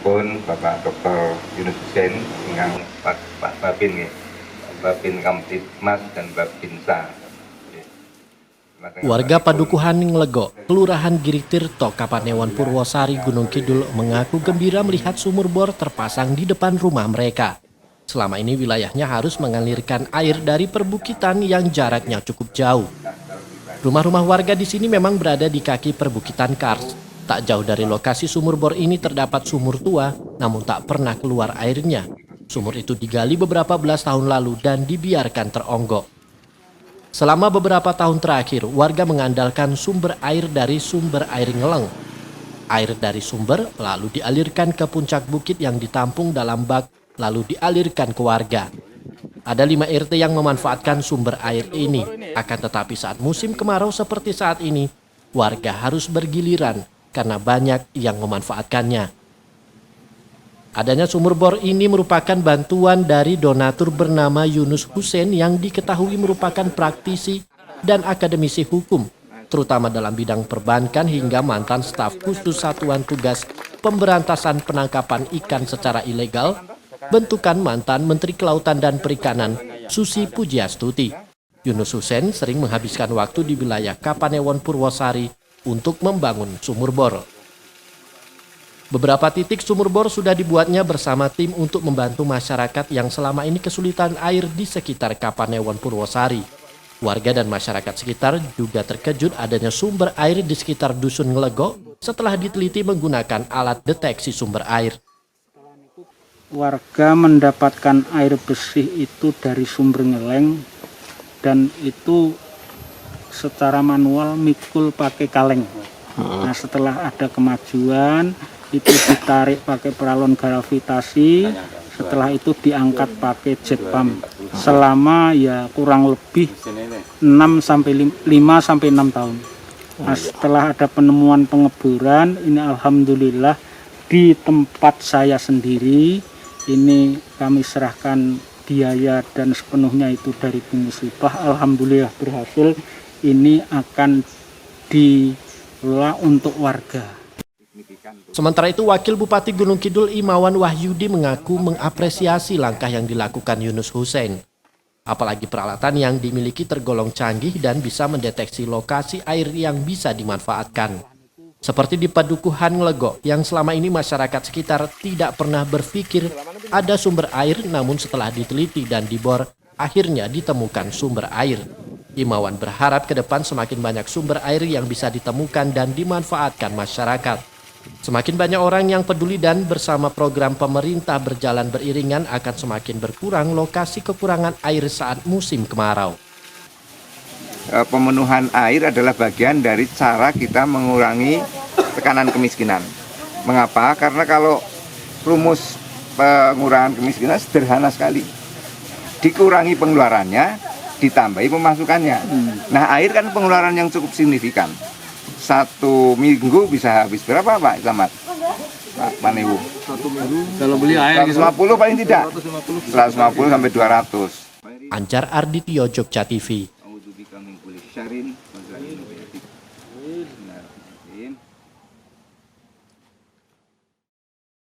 Pun Bapak Dr. Yunus Hussein dengan Pak Babin nggih. Babin Kamtibmas dan Babinsa. Warga Padukuhan Nglego, Kelurahan Giritirto, Kapanewon Purwosari, Gunung Kidul mengaku gembira melihat sumur bor terpasang di depan rumah mereka. Selama ini wilayahnya harus mengalirkan air dari perbukitan yang jaraknya cukup jauh. Rumah-rumah warga di sini memang berada di kaki perbukitan Kars. Tak jauh dari lokasi sumur bor ini terdapat sumur tua, namun tak pernah keluar airnya. Sumur itu digali beberapa belas tahun lalu dan dibiarkan teronggok. Selama beberapa tahun terakhir, warga mengandalkan sumber air dari sumber air Ngeleng. Air dari sumber lalu dialirkan ke puncak bukit yang ditampung dalam bak, lalu dialirkan ke warga. Ada 5 RT yang memanfaatkan sumber air ini, akan tetapi saat musim kemarau seperti saat ini, warga harus bergiliran karena banyak yang memanfaatkannya. Adanya sumur bor ini merupakan bantuan dari donatur bernama Yunus Hussein yang diketahui merupakan praktisi dan akademisi hukum, terutama dalam bidang perbankan hingga mantan staf khusus Satuan Tugas Pemberantasan Penangkapan Ikan secara ilegal, bentukan mantan Menteri Kelautan dan Perikanan Susi Pujiastuti. Yunus Hussein sering menghabiskan waktu di wilayah Kapanewon Purwosari untuk membangun sumur bor. Beberapa titik sumur bor sudah dibuatnya bersama tim untuk membantu masyarakat yang selama ini kesulitan air di sekitar Kapanewon Purwosari. Warga dan masyarakat sekitar juga terkejut adanya sumber air di sekitar Dusun Nglego setelah diteliti menggunakan alat deteksi sumber air. Warga mendapatkan air bersih itu dari sumber Ngeleng dan itu secara manual mikul pakai kaleng. Nah, setelah ada kemajuan itu ditarik pakai peralon gravitasi, setelah itu diangkat pakai jet pump selama ya kurang lebih 5 sampai 6 tahun. Nah, setelah ada penemuan pengeboran ini alhamdulillah di tempat saya sendiri ini kami serahkan biaya dan sepenuhnya itu dari Bu Musibah. Alhamdulillah berhasil, ini akan dikelola untuk warga. Sementara itu, Wakil Bupati Gunung Kidul Imawan Wahyudi mengaku mengapresiasi langkah yang dilakukan Yunus Hussein. Apalagi peralatan yang dimiliki tergolong canggih dan bisa mendeteksi lokasi air yang bisa dimanfaatkan. Seperti di Padukuhan Nglego yang selama ini masyarakat sekitar tidak pernah berpikir ada sumber air, namun setelah diteliti dan dibor, akhirnya ditemukan sumber air. Imawan berharap ke depan semakin banyak sumber air yang bisa ditemukan dan dimanfaatkan masyarakat. Semakin banyak orang yang peduli dan bersama program pemerintah berjalan beriringan akan semakin berkurang lokasi kekurangan air saat musim kemarau. Pemenuhan air adalah bagian dari cara kita mengurangi tekanan kemiskinan. Mengapa? Karena kalau rumus pengurangan kemiskinan sederhana sekali. Dikurangi pengeluarannya, ditambahi pemasukannya. Nah, air kan pengeluaran yang cukup signifikan. 1 minggu bisa habis berapa Pak Camat? Pak Panewu. 1 minggu kalau beli air 150 paling tidak. 150 sampai 200. Ancar Ardityo, Jogja TV.